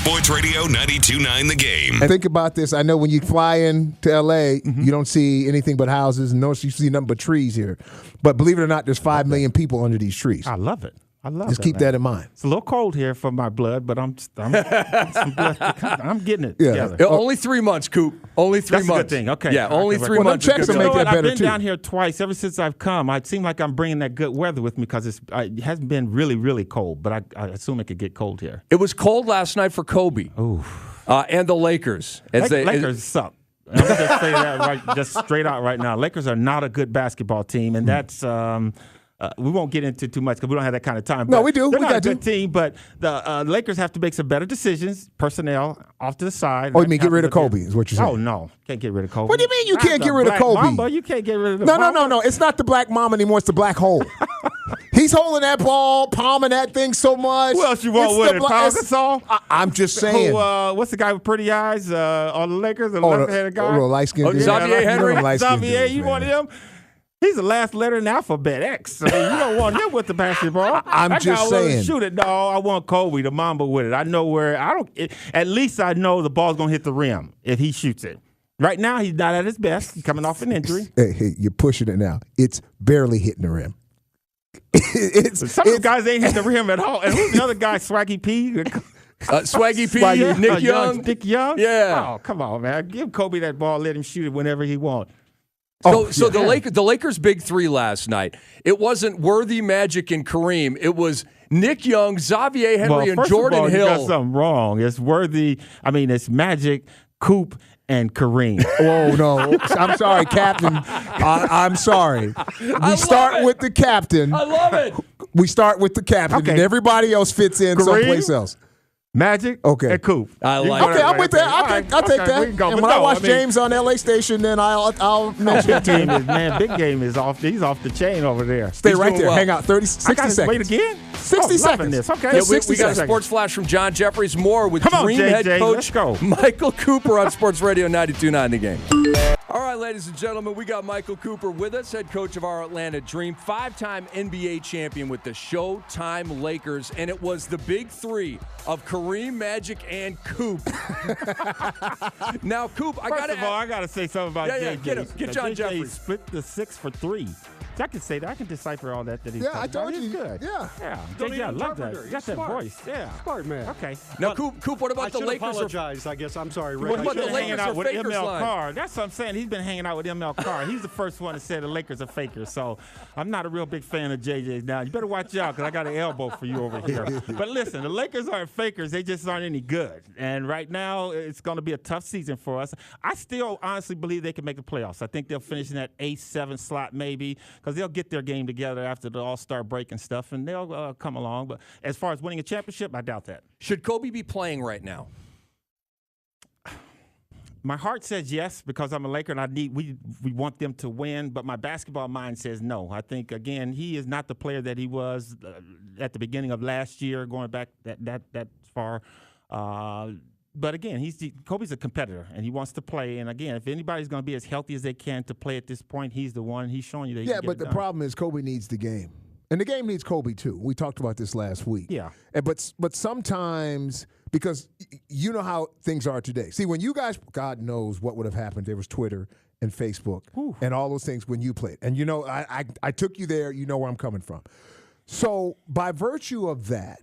Sports Radio 92.9 The Game. And think about this. I know when you fly in to L.A., you don't see anything but houses. You see nothing but trees here. But believe it or not, there's 5 million people under these trees. I love it. Just keep that in mind. It's a little cold here for my blood, but I'm getting it together. Only 3 months, Coop. Only 3 That's months. a good thing. Okay. Yeah, only 3 months. Checks will make that better, I've been too. down here twice. Ever since I've come, it seems like I'm bringing that good weather with me because it hasn't been really, really cold, but I assume it could get cold here. It was cold last night for Kobe. Ooh. And the Lakers. Lakers suck. I'm going to just say that just straight out right now. Lakers are not a good basketball team, and that's we won't get into too much because we don't have that kind of time. No, we do. They're We not got a good team, but the Lakers have to make some better decisions, personnel off to the side. Oh, you mean get rid of Kobe is what you're saying? Oh, no. Can't get rid of Kobe. What do you mean you can't get rid of Black Kobe? Mamba, you can't get rid of the Mamba. No. It's not the black mom anymore. It's the black hole. He's holding that ball, palming that thing so much. Who else you want with it? Paul Gasol? I'm just saying. What's the guy with pretty eyes on the Lakers? The left-handed guy? light-skinned dude. Xavier Henry? Xavier, you want him? He's the last letter in the alphabet, X. I mean, you don't want him with the basketball. I'm that just guy saying. Shoot it. No, I want Kobe, the Mamba, with it. I know where. At least I know the ball's gonna hit the rim if he shoots it. Right now, he's not at his best. He's coming off an injury. Hey, you're pushing it now. It's barely hitting the rim. Some of the guys ain't hitting the rim at all. And who's the other guy? Swaggy P. Swaggy P. Nick Young. Nick Young. Yeah. Oh, come on, man. Give Kobe that ball. Let him shoot it whenever he wants. So the Lakers' big three last night, it wasn't Worthy, Magic, and Kareem. It was Nick Young, Xavier Henry, and Jordan Hill. You got something wrong. It's Worthy. I mean, it's Magic, Coop, and Kareem. Oh, no. I'm sorry, Captain. I'm sorry. We start with the captain. I love it. We start with the captain, and everybody else fits in someplace else. Magic, and Coop. I like Okay, I'm with that. I'll take that. And when I watch James on LA Station, then I'll mention it. Big game is off. He's off the chain over there. Stay right there. Hang out 60 seconds. Wait again? 60 seconds. This. Okay. Yeah, we got a sports flash from John Jeffries. More with Dream head coach Michael Cooper on Sports Radio 92.9 The Game. All right, ladies and gentlemen, we got Michael Cooper with us, head coach of our Atlanta Dream, 5-time NBA champion with the Showtime Lakers, and it was the big three of Kareem, Magic, and Coop. Now, Coop, I got to say something about JJ. Get John Jeffries. Split the 6 for 3. I can say that. I can decipher all that he's I told you. He's good. Yeah. JJ, I love that. You got that voice. Yeah. Smart man. Okay. Now, Coop, what about the Lakers? I apologize, I guess. I'm sorry, Rick. What about the Lakers hanging out with fakers ML line? Carr. That's what I'm saying. He's been hanging out with ML Carr. He's the first one to say the Lakers are fakers. So I'm not a real big fan of JJ now. You better watch out because I got an elbow for you over here. But listen, the Lakers aren't fakers. They just aren't any good. And right now, it's going to be a tough season for us. I still honestly believe they can make the playoffs. I think they'll finish in that 8-7 slot maybe because they'll get their game together after the All-Star break and stuff, and they'll come along. But as far as winning a championship, I doubt that. Should Kobe be playing right now? My heart says yes because I'm a Laker and we want them to win, but my basketball mind says no. I think, again, he is not the player that he was at the beginning of last year, going back that far. But again, Kobe's a competitor, and he wants to play. And again, if anybody's going to be as healthy as they can to play at this point, he's the one. He's showing you that he can get it done. Problem is Kobe needs the game. And the game needs Kobe, too. We talked about this last week. Yeah. But sometimes, because you know how things are today. See, when you guys, God knows what would have happened. There was Twitter and Facebook and all those things when you played. And, you know, I took you there. You know where I'm coming from. So by virtue of that,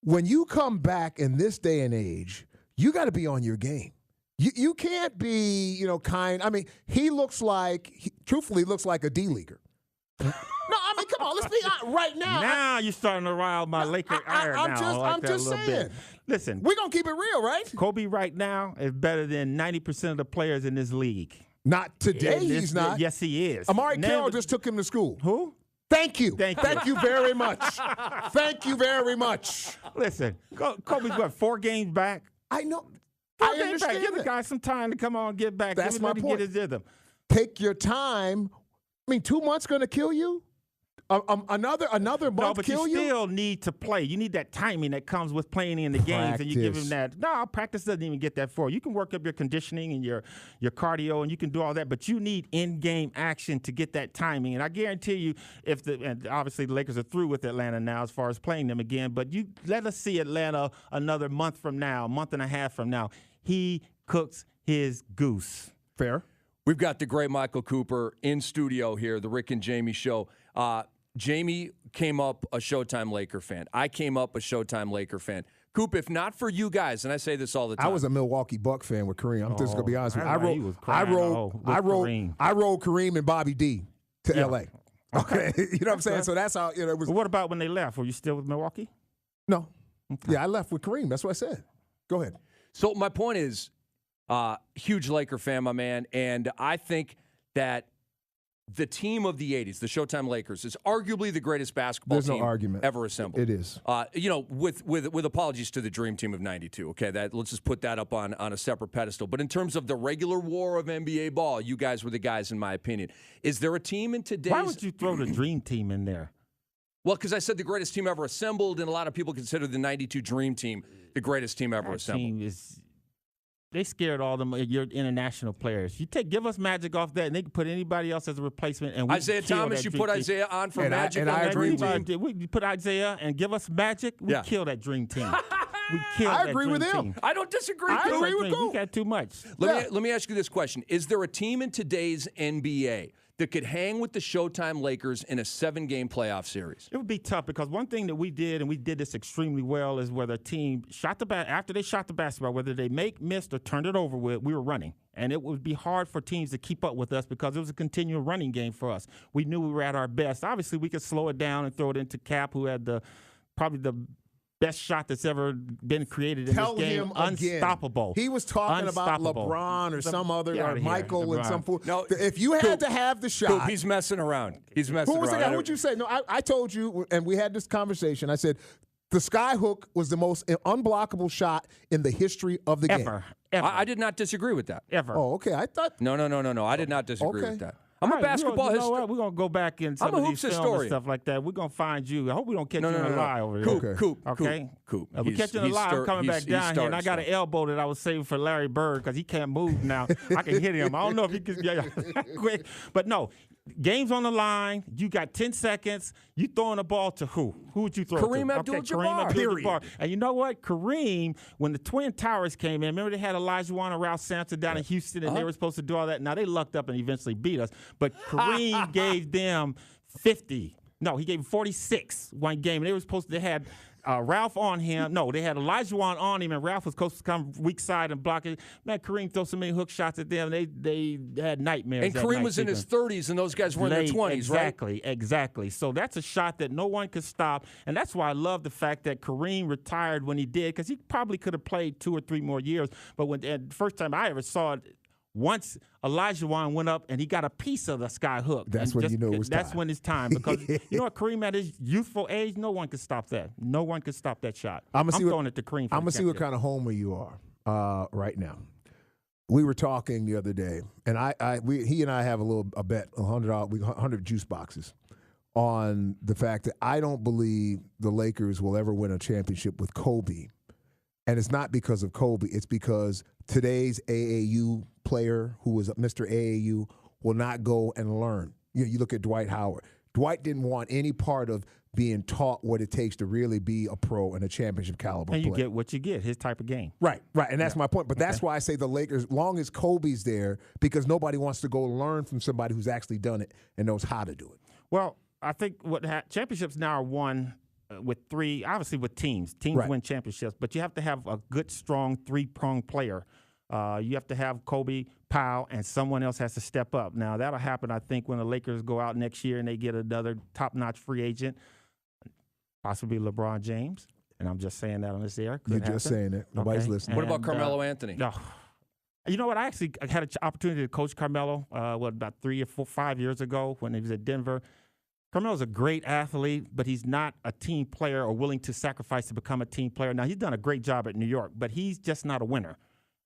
when you come back in this day and age, you got to be on your game. You can't be, kind. I mean, truthfully looks like a D-leaguer. No, I mean, come on, let's be honest. Right now. Now you're starting to rile my Laker ire now. I'm just saying. Listen. We're going to keep it real, right? Kobe right now is better than 90% of the players in this league. Not today, he's not. Yes, he is. Amari Carroll just took him to school. Who? Thank you very much. Thank you very much. Listen, Kobe's what, 4 games back? I know. I understand. Give the guy some time to come on and get back. That's my point. Get his rhythm. Take your time. I mean, 2 months going to kill you? Another month but kill you you? still need to play. You need that timing that comes with playing in the games, and you give him that. No, practice doesn't even get that far. You can work up your conditioning and your cardio, and you can do all that, but you need in-game action to get that timing. And I guarantee you, and obviously the Lakers are through with Atlanta now as far as playing them again, but you let us see Atlanta another month from now, month and a half from now. He cooks his goose. Fair. We've got the great Michael Cooper in studio here, the Rick and Jamie Show. Jamie came up a Showtime Laker fan. I came up a Showtime Laker fan. Coop, if not for you guys, and I say this all the time. I was a Milwaukee Buck fan with Kareem. I'm just gonna be honest with you. I rode Kareem and Bobby D to L.A. Okay, you know what I'm saying? So that's how it was. But what about when they left? Were you still with Milwaukee? No. Okay. Yeah, I left with Kareem. That's what I said. Go ahead. So my point is, huge Laker fan, my man, and I think that the team of the 80s, the Showtime Lakers, is arguably the greatest basketball team ever assembled. It is. With apologies to the Dream Team of '92. Okay, let's just put that up on a separate pedestal. But in terms of the regular war of NBA ball, you guys were the guys, in my opinion. Is there a team in today's? Why would you throw the Dream Team in there? Well, because I said the greatest team ever assembled, and a lot of people consider the '92 Dream Team the greatest team ever assembled. They scared all your international players. Give us Magic off that, and they can put anybody else as a replacement. And Isaiah Thomas, you put Isaiah on for Magic. I agree with you. We put Isaiah and give us Magic. We kill that Dream Team. I agree with him. Team. I don't disagree. I agree with you. We got too much. Let me ask you this question: is there a team in today's NBA that could hang with the Showtime Lakers in a 7-game playoff series? It would be tough because one thing that we did, and we did this extremely well, is where the team after they shot the basketball, whether they missed, or turned it over with, we were running. And it would be hard for teams to keep up with us because it was a continual running game for us. We knew we were at our best. Obviously, we could slow it down and throw it into Cap, who had probably the best shot that's ever been created in this game. Him unstoppable. He was talking about LeBron or some other, or Michael and some fool. No, if you had to have the shot. Coop, he's messing around. Who was the guy? Who would you say? No, I told you, and we had this conversation. I said, the sky hook was the most unblockable shot in the history of the game. Ever. I did not disagree with that. Ever. Oh, okay. I thought. No. I did not disagree with that. I'm a basketball historian. We're going to go back in some of these films and stuff like that. We're going to find you. I hope we don't catch you in a lie over here. Coop. We catch you in a lie. I'm coming back down here, and I got an elbow that I was saving for Larry Bird because he can't move now. I can hit him. I don't know if he can quick. But no, game's on the line. You got 10 seconds. You throwing the ball to who? Who would you throw Kareem to? Abdul-Jabbar. Kareem Abdul-Jabbar. And you know what? Kareem, when the Twin Towers came in, remember they had Elijah Wan and Ralph Sampson down in Houston, and they were supposed to do all that. Now, they lucked up and eventually beat us. But Kareem gave them 50. No, he gave them 46 one game. They were supposed to, they had Ralph on him. No, they had Elijah Wan on him, and Ralph was supposed to come weak side and block it. Man, Kareem threw so many hook shots at them. They had nightmares. And Kareem was in his 30s, and those guys were in their 20s, right? Exactly. So that's a shot that no one could stop, and that's why I love the fact that Kareem retired when he did, because he probably could have played 2 or 3 more years. But the first time I ever saw it, once Elijah Wan went up and he got a piece of the sky hook. That's when you knew it was time. That's when it's time. Because you know what, Kareem at his youthful age, no one could stop that. No one could stop that shot. I'm throwing it to Kareem. I'm going to see what kind of homer you are right now. We were talking the other day, and he and I have a bet, $100 juice boxes, on the fact that I don't believe the Lakers will ever win a championship with Kobe. And it's not because of Kobe. It's because today's AAU player, who was Mr. AAU, will not go and learn. You look at Dwight Howard. Dwight didn't want any part of being taught what it takes to really be a pro and a championship caliber player. And you get what you get, his type of game. Right. And that's my point. But that's why I say the Lakers, long as Kobe's there, because nobody wants to go learn from somebody who's actually done it and knows how to do it. Well, I think championships now are won with 3, obviously with teams. Teams win championships, but you have to have a good, strong, 3-pronged player. You have to have Kobe, Powell, and someone else has to step up. Now, that'll happen, I think, when the Lakers go out next year and they get another top-notch free agent, possibly LeBron James. And I'm just saying that on this air. You're just saying it. Nobody's listening. What about Carmelo Anthony? No. You know what? I actually had an opportunity to coach Carmelo, about 3 or 5 years ago when he was at Denver. Carmelo's a great athlete, but he's not a team player or willing to sacrifice to become a team player. Now, he's done a great job at New York, but he's just not a winner.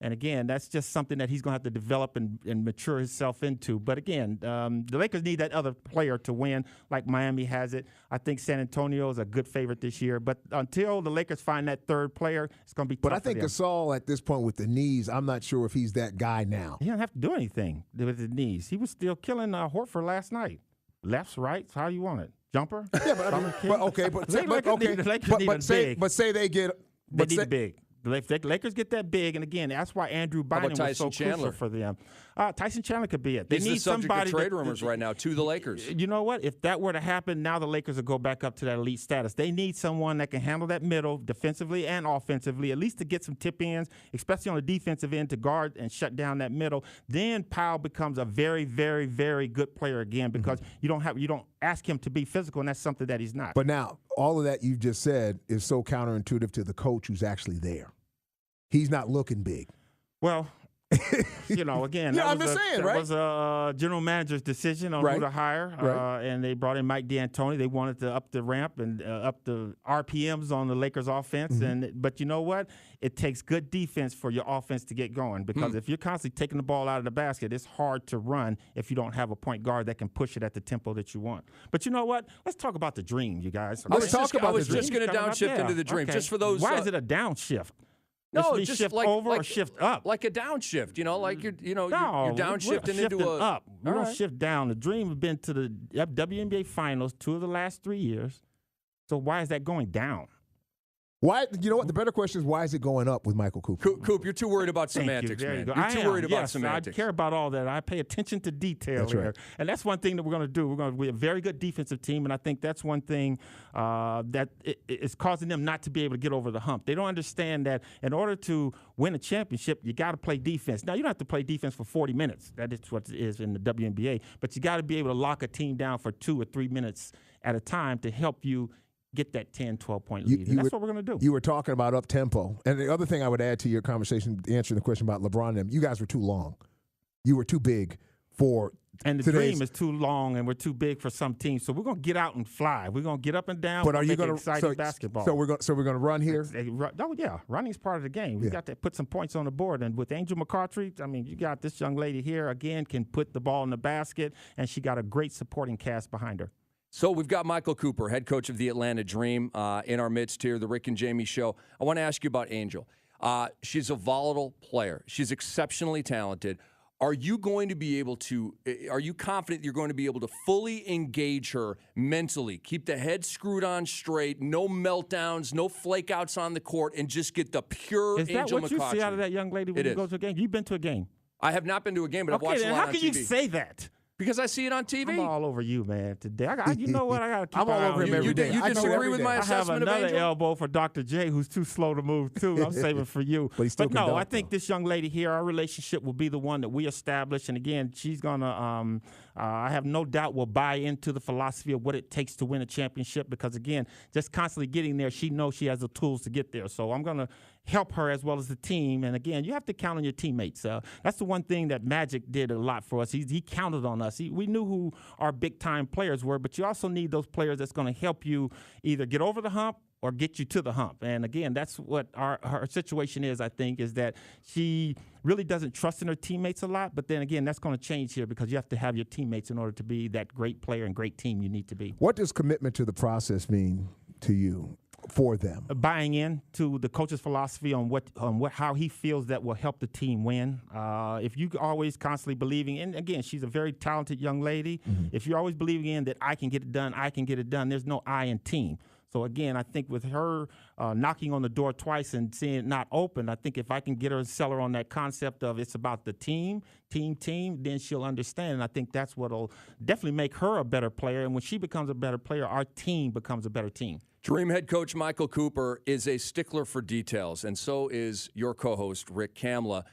And again, that's just something that he's going to have to develop and mature himself into. But again, the Lakers need that other player to win, like Miami has it. I think San Antonio is a good favorite this year. But until the Lakers find that third player, it's going to be tough. But I think Gasol at this point with the knees, I'm not sure if he's that guy now. He doesn't have to do anything with his knees. He was still killing Horford last night. Lefts, rights, how you want it? Jumper? Yeah, but I mean, say they get. They need big. The Lakers get that big, and again, that's why Andrew Bynum was so crucial for them. Tyson Chandler could be it. They He's need the subject somebody of trade rumors right now to the Lakers. You know what? If that were to happen, now the Lakers will go back up to that elite status. They need someone that can handle that middle defensively and offensively, at least to get some tip-ins, especially on the defensive end to guard and shut down that middle. Then Powell becomes a very, very, very good player again because you don't ask him to be physical, and that's something that he's not. But now, all of that you just said is so counterintuitive to the coach who's actually there. He's not looking big. Well, again, that was a general manager's decision on who to hire, and they brought in Mike D'Antoni. They wanted to up the ramp and up the RPMs on the Lakers' offense. But you know what? It takes good defense for your offense to get going because if you're constantly taking the ball out of the basket, it's hard to run if you don't have a point guard that can push it at the tempo that you want. But you know what? Let's talk about the dream, you guys. Let's talk about the dream. I was just going to downshift into the dream, just for those. Why is it a downshift? No, just shift like, over or shift up, like a downshift. Like you're no, downshifting into a up. We don't shift down. The Dream has been to the WNBA Finals 2 of the last 3 years. So why is that going down? Why? You know what? The better question is, why is it going up with Michael Cooper? Coop, you're too worried about semantics, man. You're too worried about semantics. I care about all that. I pay attention to detail here. Right. And that's one thing that we're going to do. We're going to be a very good defensive team, and I think that's one thing that is causing them not to be able to get over the hump. They don't understand that in order to win a championship, you got to play defense. Now, you don't have to play defense for 40 minutes. That is what it is in the WNBA. But you got to be able to lock a team down for 2 or 3 minutes at a time to help you get that 10, 12-point lead. And that's what we're going to do. You were talking about up-tempo. And the other thing I would add to your conversation, answering the question about LeBron and them, you guys were too long. You were too big for And the Dream is too long, and we're too big for some teams. So we're going to get out and fly. We're going to get up and down. But are you going to exciting basketball? So we're going to run here? Oh, yeah. Running's part of the game. We got to put some points on the board. And with Angel McCoughtry, I mean, you got this young lady here, again, can put the ball in the basket, and she got a great supporting cast behind her. So we've got Michael Cooper, head coach of the Atlanta Dream, in our midst here, the Rick and Jamie Show. I want to ask you about Angel. She's a volatile player. She's exceptionally talented. Are you confident you're going to be able to fully engage her mentally, keep the head screwed on straight, no meltdowns, no flakeouts on the court, and just get the pure Angel McCoughtry? Is that what you see out of that young lady when you go to a game? You've been to a game. I have not been to a game, but I've watched a lot on TV. How can you say that? Because I see it on TV. I'm all over you, man, today. You know what? I got to keep I'm all over him every day. You disagree with my assessment of Angel? I have another elbow for Dr. J, who's too slow to move, too. I'm saving for you. But no, I think this young lady here, our relationship will be the one that we establish. And, again, she's going to I have no doubt will buy into the philosophy of what it takes to win a championship because, again, just constantly getting there, she knows she has the tools to get there. So I'm going to help her as well as the team. And, again, you have to count on your teammates. That's the one thing that Magic did a lot for us. He counted on us. We knew who our big-time players were, but you also need those players that's going to help you either get over the hump or get you to the hump. And, again, that's what her situation is, I think, is that she really doesn't trust in her teammates a lot. But then, again, that's going to change here because you have to have your teammates in order to be that great player and great team you need to be. What does commitment to the process mean to you? For them, buying in to the coach's philosophy on how he feels that will help the team win. If you always constantly believing, and again, she's a very talented young lady. If you're always believing in that I can get it done, there's no I in team. So again, I think with her knocking on the door twice and seeing it not open, I think if I can get her and sell her on that concept of it's about the team, then she'll understand. And I think that's what'll definitely make her a better player. And when she becomes a better player, our team becomes a better team. Dream head coach Michael Cooper is a stickler for details, and so is your co-host, Rick Kamla.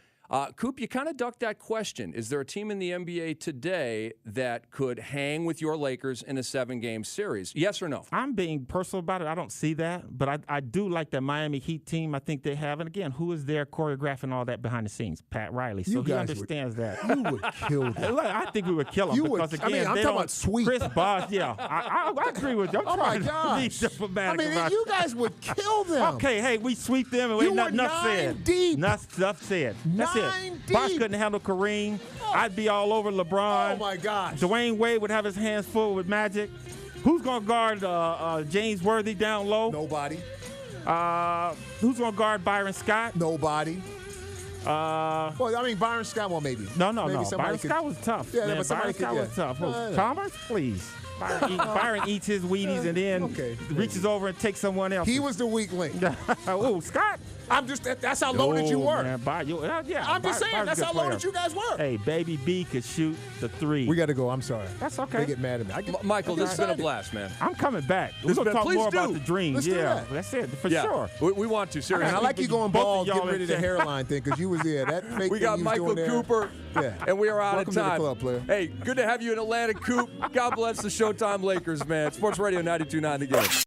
Coop, you kind of ducked that question. Is there a team in the NBA today that could hang with your Lakers in a 7-game series? Yes or no? I'm being personal about it. I don't see that, but I do like that Miami Heat team. I think they have. And again, who is there choreographing all that behind the scenes? Pat Riley. So he understands that. You would kill them. I think we would kill them. Because again, I'm talking about sweep. Chris Bosh, yeah. I agree with you. I'm trying to be diplomatic about you guys would kill them. Okay, hey, we sweep them and You ain't were nothing said. 9 deep. Enough said. That's 9 it. deep. Bosh couldn't handle Kareem. I'd be all over LeBron. Oh, my gosh. Dwayne Wade would have his hands full with Magic. Who's going to guard James Worthy down low? Nobody. Who's going to guard Byron Scott? Nobody. Well, I mean, Byron Scott, well, maybe. No. Maybe Byron Scott was tough. Yeah, man. but somebody Byron Scott was tough. Yeah. Chalmers, please. Byron eats his Wheaties and then reaches over and takes someone else. He was the weak link. Oh, Scott. That's how loaded you were. Man, I'm just saying, that's how loaded you guys were. Hey, Baby B could shoot the 3. We got to go. I'm sorry. That's okay. They get mad at me. Michael, this has been a blast, man. I'm coming back. We're going to talk more about the dream. Let's do that. That's it, for sure. We want to, seriously. And I like you going Both bald, of y'all getting rid of the hairline thing, because you was there. That fake We thing got you was Michael doing there. Cooper, and we are out Welcome of time. to the club, player. Hey, good to have you in Atlanta, Coop. God bless the Showtime Lakers, man. Sports Radio 92.9 The Game.